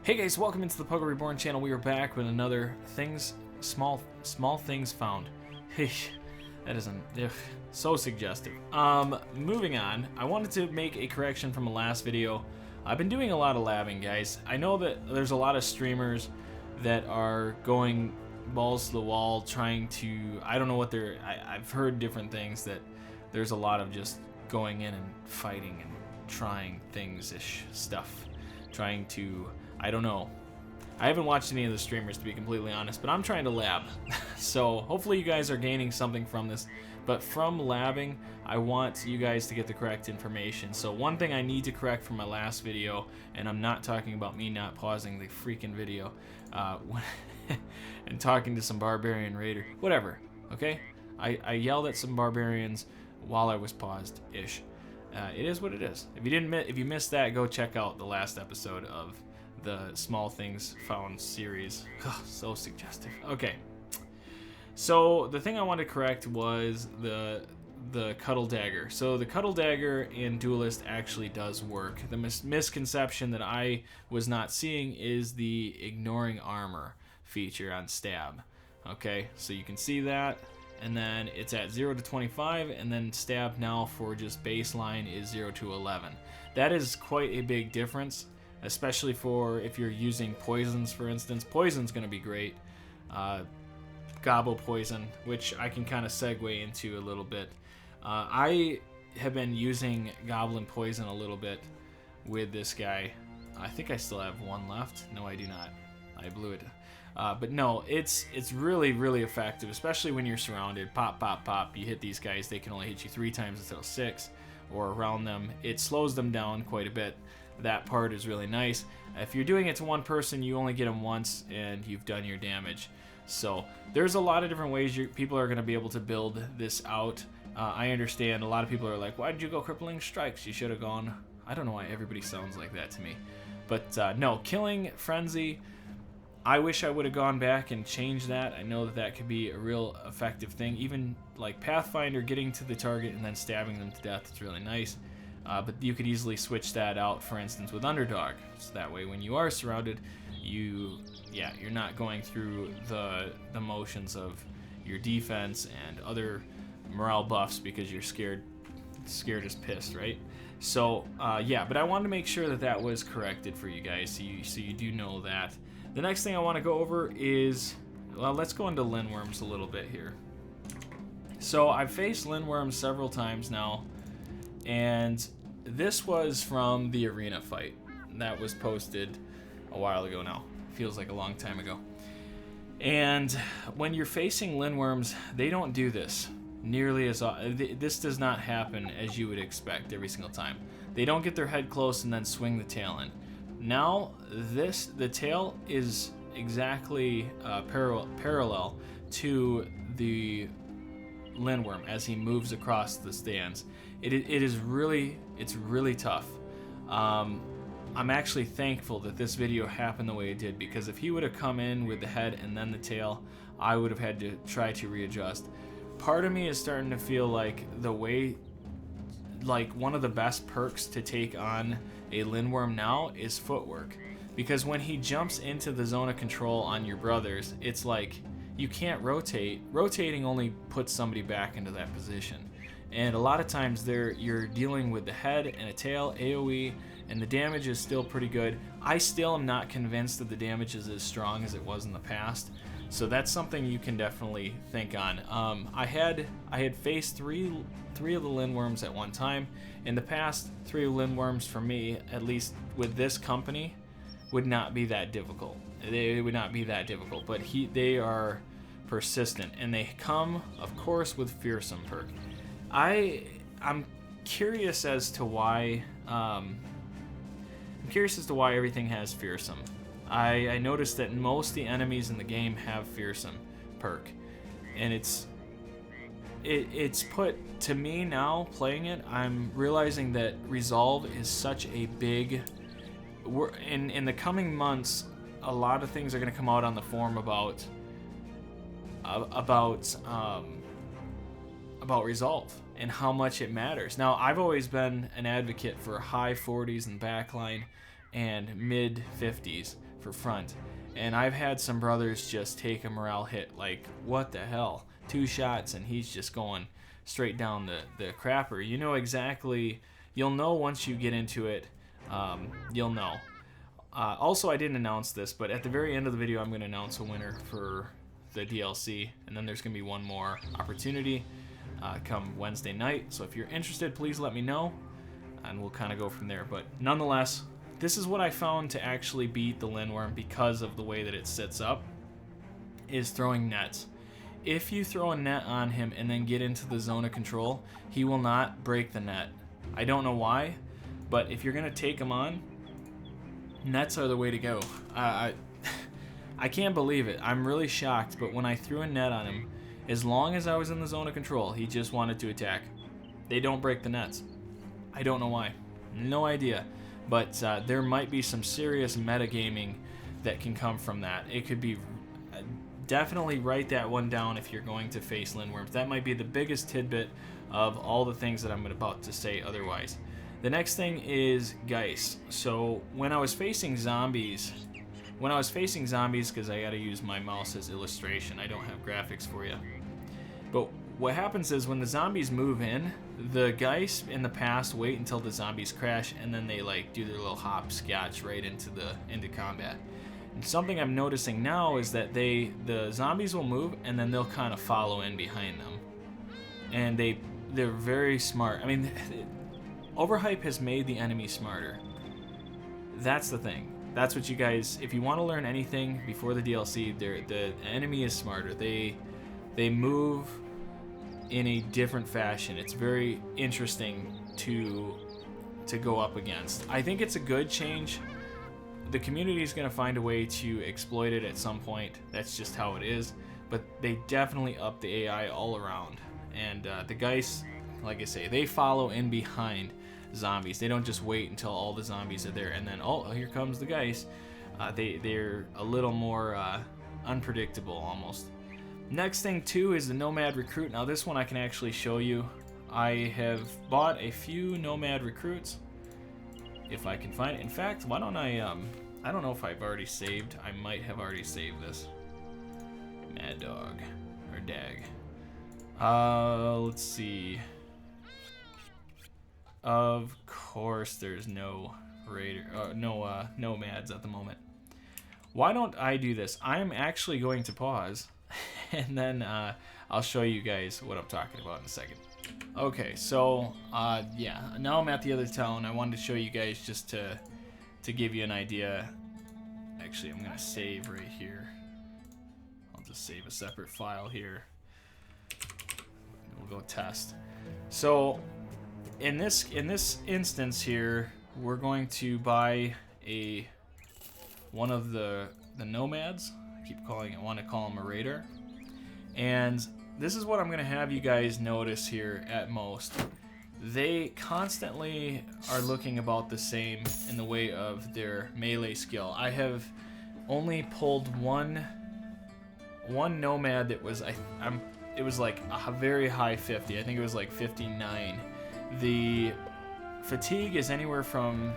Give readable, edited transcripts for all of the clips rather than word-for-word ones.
Hey guys, welcome into the Pogo Reborn channel. We are back with another small things found. Hey, that isn't so suggestive. Moving on, I wanted to make a correction from the last video. I've been doing a lot of labbing, guys. I know that there's a lot of streamers that are going balls to the wall trying to, I don't know what they're, I've heard different things, that there's a lot of just going in and fighting and trying things-ish stuff. Trying to, I don't know. I haven't watched any of the streamers, to be completely honest, but I'm trying to lab. So hopefully you guys are gaining something from this. But from labbing, I want you guys to get the correct information. So one thing I need to correct from my last video, and I'm not talking about me not pausing the freaking video and talking to some barbarian raider, whatever, okay? I yelled at some barbarians while I was paused-ish. It is what it is. If you missed that, go check out the last episode of the Small Things Found series. Ugh, so suggestive. Okay. So the thing I wanted to correct was the Cuddle Dagger. So the Cuddle Dagger in Duelist actually does work. The misconception that I was not seeing is the ignoring armor feature on Stab. Okay, so you can see that. And then it's at 0 to 25, and then Stab now for just baseline is 0 to 11. That is quite a big difference, especially for if you're using poisons, for instance. Poison's going to be great. Gobble poison, which I can kind of segue into a little bit. I have been using goblin poison a little bit with this guy. I think I still have one left. No, I do not. I blew it. But no, it's really, really effective, especially when you're surrounded. Pop, pop, pop. You hit these guys, they can only hit you 3 times instead of 6, or around them. It slows them down quite a bit. That part is really nice. If you're doing it to one person, you only get them once, and you've done your damage. So there's a lot of different ways people are going to be able to build this out. I understand a lot of people are like, why did you go crippling strikes? You should have gone. I don't know why everybody sounds like that to me. But no, killing frenzy, I wish I would have gone back and changed that. I know that that could be a real effective thing. Even like Pathfinder, getting to the target and then stabbing them to death is really nice. But you could easily switch that out, for instance, with Underdog. So that way when you are surrounded, you're not going through the motions of your defense and other morale buffs because you're scared as pissed, right? So yeah, but I wanted to make sure that that was corrected for you guys, so you do know that. The next thing I want to go over is, well, let's go into Lindworms a little bit here. So I've faced Lindworms several times now, and this was from the arena fight that was posted a while ago now. Feels like a long time ago. And when you're facing Lindworms, they don't do this nearly as often. This does not happen as you would expect every single time. They don't get their head close and then swing the tail in. Now, the tail is exactly parallel to the Lindworm as he moves across the stands. It's really tough. I'm actually thankful that this video happened the way it did, because if he would have come in with the head and then the tail, I would have had to try to readjust. Part of me is starting to feel like one of the best perks to take on a Lindworm now is footwork, because when he jumps into the zone of control on your brothers, it's like you can't rotate. Rotating only puts somebody back into that position, and a lot of times you're dealing with the head and a tail AoE, and the damage is still pretty good. I still am not convinced that the damage is as strong as it was in the past, so that's something you can definitely think on. I had faced three of the Lindworms at one time. In the past, 3 Lindworms for me, at least with this company, would not be that difficult. They would not be that difficult, but they are persistent, and they come, of course, with fearsome perk. I'm curious as to why. I'm curious as to why everything has fearsome. I noticed that most of the enemies in the game have fearsome perk, and it's put to me now playing it. I'm realizing that resolve is such a big. In the coming months, a lot of things are going to come out on the forum about resolve and how much it matters. Now, I've always been an advocate for high 40s and backline and mid 50s for front. And I've had some brothers just take a morale hit, like, what the hell? 2 shots and he's just going straight down the crapper. You know exactly, you'll know once you get into it, you'll know. Also, I didn't announce this, but at the very end of the video, I'm going to announce a winner for the DLC, and then there's going to be one more opportunity come Wednesday night. So if you're interested, please let me know, and we'll kind of go from there. But nonetheless, this is what I found to actually beat the Lindworm because of the way that it sits up, is throwing nets. If you throw a net on him and then get into the zone of control, he will not break the net. I don't know why, but if you're going to take him on, nets are the way to go. I can't believe it. I'm really shocked, but when I threw a net on him, as long as I was in the zone of control, he just wanted to attack. They don't break the nets. I don't know why. No idea. But there might be some serious metagaming that can come from that. It could be... definitely write that one down if you're going to face Lindworms. That might be the biggest tidbit of all the things that I'm about to say otherwise. The next thing is Geist. So when I was facing zombies, because I gotta use my mouse as illustration, I don't have graphics for you. But what happens is when the zombies move in, the Geist in the past wait until the zombies crash, and then they like do their little hopscotch right into combat. And something I'm noticing now is that the zombies will move and then they'll kind of follow in behind them, and they're very smart. I mean, overhype has made the enemy smarter. That's the thing. That's what you guys, if you want to learn anything before the DLC, the enemy is smarter. They move in a different fashion. It's very interesting to go up against. I think it's a good change. The community is going to find a way to exploit it at some point. That's just how it is. But they definitely up the AI all around. And the Geist, like I say, they follow in behind zombies. They don't just wait until all the zombies are there and then, oh, here comes the Geist. They're a little more unpredictable almost. Next thing too is the Nomad Recruit. Now this one I can actually show you. I have bought a few Nomad Recruits, if I can find it. In fact, why don't I don't know if I've already saved. I might have already saved this. Mad Dog or Dag. Let's see. Of course, there's no nomads at the moment. Why don't I do this? I'm actually going to pause, and then I'll show you guys what I'm talking about in a second. Okay, so yeah, now I'm at the other town. I wanted to show you guys just to give you an idea. Actually, I'm gonna save right here. I'll just save a separate file here. We'll go test. So in this instance here, we're going to buy one of the nomads. I want to call him a raider. And this is what I'm going to have you guys notice here at most. They constantly are looking about the same in the way of their melee skill. I have only pulled one nomad that was it was like a very high 50. I think it was like 59. The fatigue is anywhere from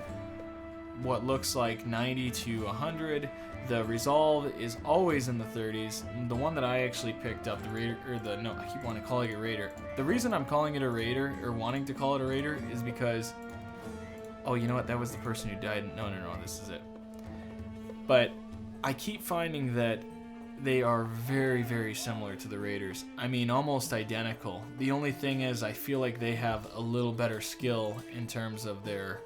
what looks like 90 to 100. The resolve is always in the 30s. The one that I actually picked up, the raider, I keep wanting to call it a raider. The reason I'm calling it a raider, or wanting to call it a raider, is because, oh, you know what? That was the person who died. No, this is it. But I keep finding that they are very, very similar to the raiders. I mean, almost identical. The only thing is, I feel like they have a little better skill in terms of their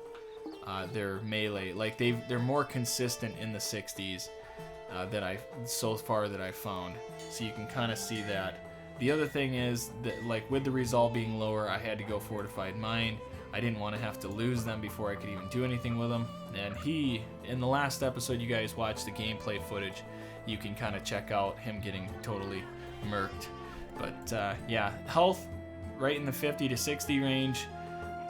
melee. Like they're more consistent in the 60s that I've found. So you can kind of see that. The other thing is that, like, with the resolve being lower, I had to go Fortified Mind. I didn't want to have to lose them before I could even do anything with them. And in the last episode, you guys watched the gameplay footage. You can kind of check out him getting totally murked. But yeah, health right in the 50 to 60 range.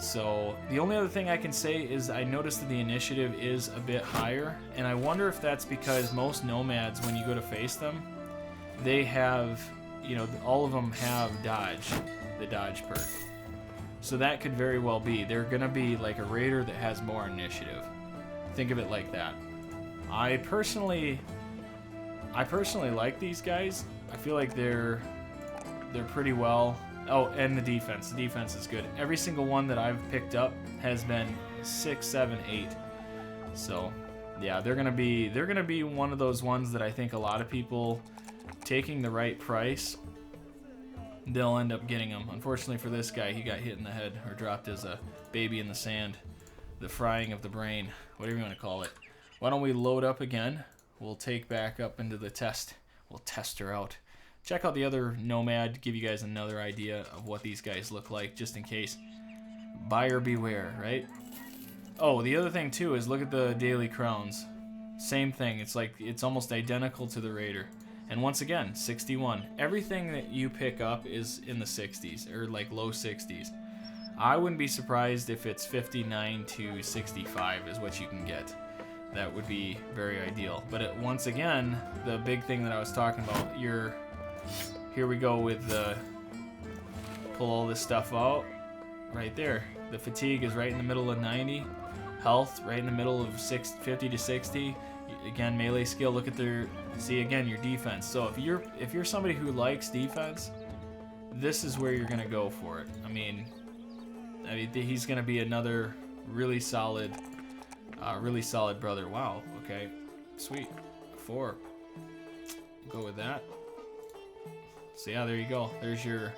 So the only other thing I can say is I noticed that the initiative is a bit higher, and I wonder if that's because most nomads, when you go to face them, they have, all of them have dodge, the dodge perk. So that could very well be. They're going to be like a raider that has more initiative. Think of it like that. I personally like these guys. I feel like they're pretty well. Oh, and the defense. The defense is good. Every single one that I've picked up has been 6, 7, 8. So, yeah, they're gonna be one of those ones that I think a lot of people, taking the right price, they'll end up getting them. Unfortunately for this guy, he got hit in the head or dropped as a baby in the sand. The frying of the brain, whatever you want to call it. Why don't we load up again? We'll take back up into the test. We'll test her out. Check out the other Nomad to give you guys another idea of what these guys look like, just in case. Buyer beware, right? Oh, the other thing too is look at the daily crowns. Same thing. It's like it's almost identical to the Raider. And once again, 61. Everything that you pick up is in the 60s or like low 60s. I wouldn't be surprised if it's 59 to 65 is what you can get. That would be very ideal. But once again, the big thing that I was talking about, here we go with the pull all this stuff out right there. The fatigue is right in the middle of 90. Health right in the middle of 50 to 60. Again, melee skill, look at see again your defense. So if you're somebody who likes defense, this is where you're gonna go for it. I mean he's gonna be another really solid brother. Wow, okay, sweet. 4. Go with that. So yeah, there you go. There's your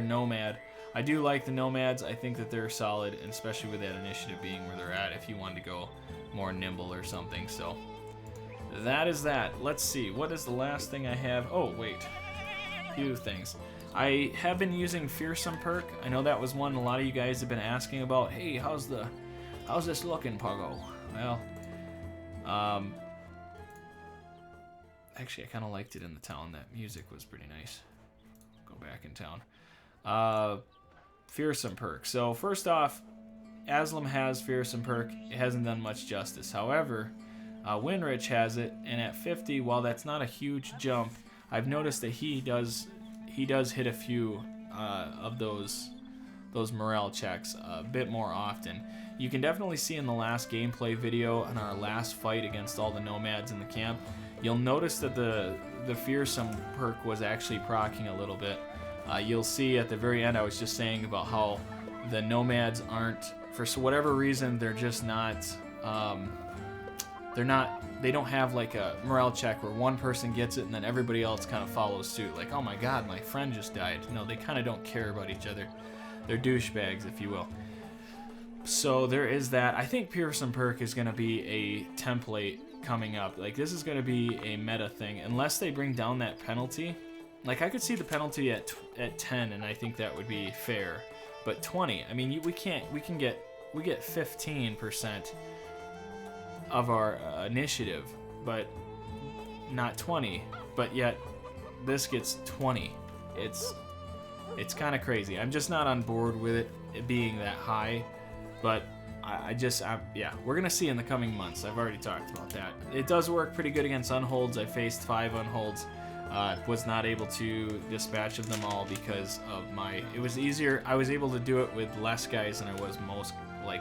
Nomad. I do like the Nomads. I think that they're solid, and especially with that initiative being where they're at, if you wanted to go more nimble or something. So that is that. Let's see, what is the last thing I have? Oh wait, a few things. I have been using Fearsome Perk. I know that was one a lot of you guys have been asking about. Hey, how's this looking, Puggo? Well, actually, I kind of liked it in the town. That music was pretty nice. Go back in town. Fearsome Perk. So first off, Aslam has Fearsome Perk. It hasn't done much justice. However, Winrich has it, and at 50, while that's not a huge jump, I've noticed that he does hit a few of those morale checks a bit more often. You can definitely see in the last gameplay video on our last fight against all the Nomads in the camp, you'll notice that the Fearsome Perk was actually proccing a little bit. You'll see at the very end I was just saying about how the Nomads aren't, for whatever reason, they're just not, they don't have like a morale check where one person gets it and then everybody else kind of follows suit. Like, oh my god, my friend just died. No, they kind of don't care about each other. They're douchebags, if you will. So there is that. I think Fearsome Perk is going to be a template coming up. Like, this is going to be a meta thing. Unless they bring down that penalty. Like, I could see the penalty at 10, and I think that would be fair. But 20, I mean, we get 15% of our initiative, but not 20. But yet, this gets 20. It's kind of crazy. I'm just not on board with it being that high. But yeah, we're gonna see in the coming months. I've already talked about that. It does work pretty good against unholds. I faced 5 unholds. Was not able to dispatch of them all because of it was easier. I was able to do it with less guys than I was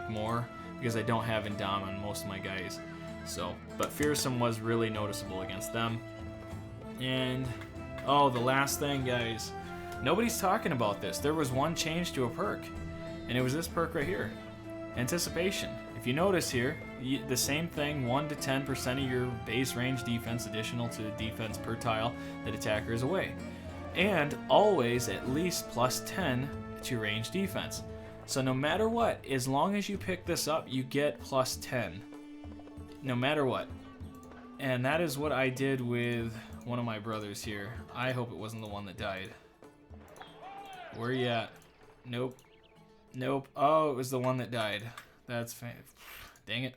more because I don't have Indom on most of my guys. So, but Fearsome was really noticeable against them. And oh, the last thing, guys, nobody's talking about this. There was one change to a perk, and it was this perk right here. Anticipation. If you notice here, the same thing, 1 to 10% of your base range defense additional to defense per tile that attacker is away. And always at least plus 10 to range defense. So no matter what, as long as you pick this up, you get plus 10. No matter what. And that is what I did with one of my brothers here. I hope it wasn't the one that died. Where you at? Nope. Nope. Oh, it was the one that died. That's dang it.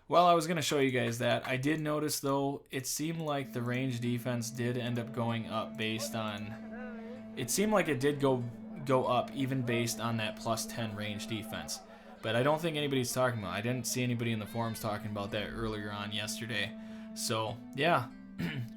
Well, I was going to show you guys that. I did notice, though, it seemed like the range defense did end up going up based on... It seemed like it did go up even based on that plus 10 range defense. But I don't think anybody's talking about it. I didn't see anybody in the forums talking about that earlier on yesterday. So, yeah.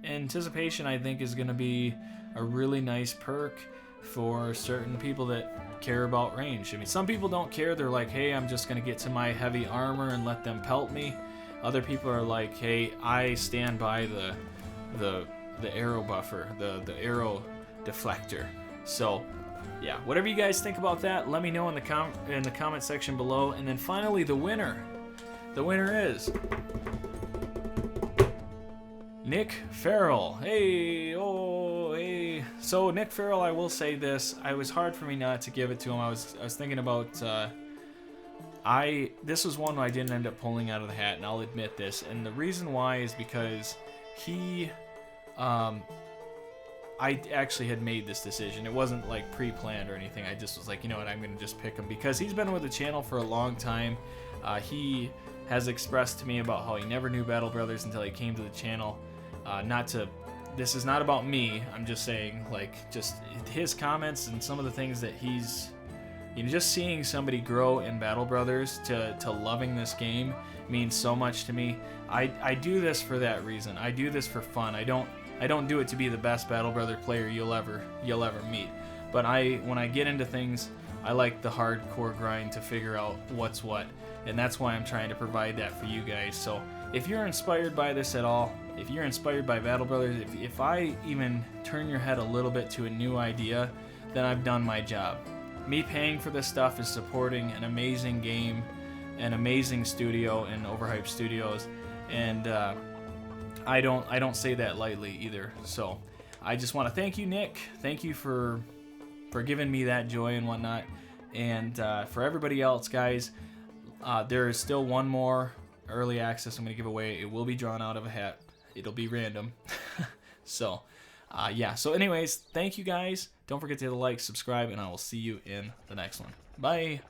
Anticipation, I think, is going to be a really nice perk for certain people that care about range. I mean, some people don't care. They're like, hey, I'm just going to get to my heavy armor and let them pelt me. Other people are like, hey, I stand by the arrow buffer, the arrow deflector. So yeah, whatever you guys think about that, let me know in the comment section below. And then finally, the winner is Nick Farrell. Hey, oh, hey. So Nick Farrell, I will say this. It was hard for me not to give it to him. I was thinking about. This was one I didn't end up pulling out of the hat, and I'll admit this. And the reason why is because he, I actually had made this decision. It wasn't like pre-planned or anything. I just was like, you know what, I'm gonna just pick him because he's been with the channel for a long time. He has expressed to me about how he never knew Battle Brothers until he came to the channel. This is not about me. I'm just saying, like, just his comments and some of the things that he's, you know, just seeing somebody grow in Battle Brothers to loving this game means so much to me. I do this for that reason. I do this for fun. I don't do it to be the best Battle Brother player you'll ever meet. But when I get into things, I like the hardcore grind to figure out what's what, and that's why I'm trying to provide that for you guys. So if you're inspired by this at all, if you're inspired by Battle Brothers, if I even turn your head a little bit to a new idea, then I've done my job. Me paying for this stuff is supporting an amazing game, an amazing studio in Overhyped Studios, and I don't say that lightly either. So I just want to thank you, Nick. Thank you for giving me that joy and whatnot. And for everybody else, guys, there is still one more early access I'm going to give away. It will be drawn out of a hat. It'll be random. So yeah. So anyways, thank you guys. Don't forget to hit the like, subscribe, and I will see you in the next one. Bye.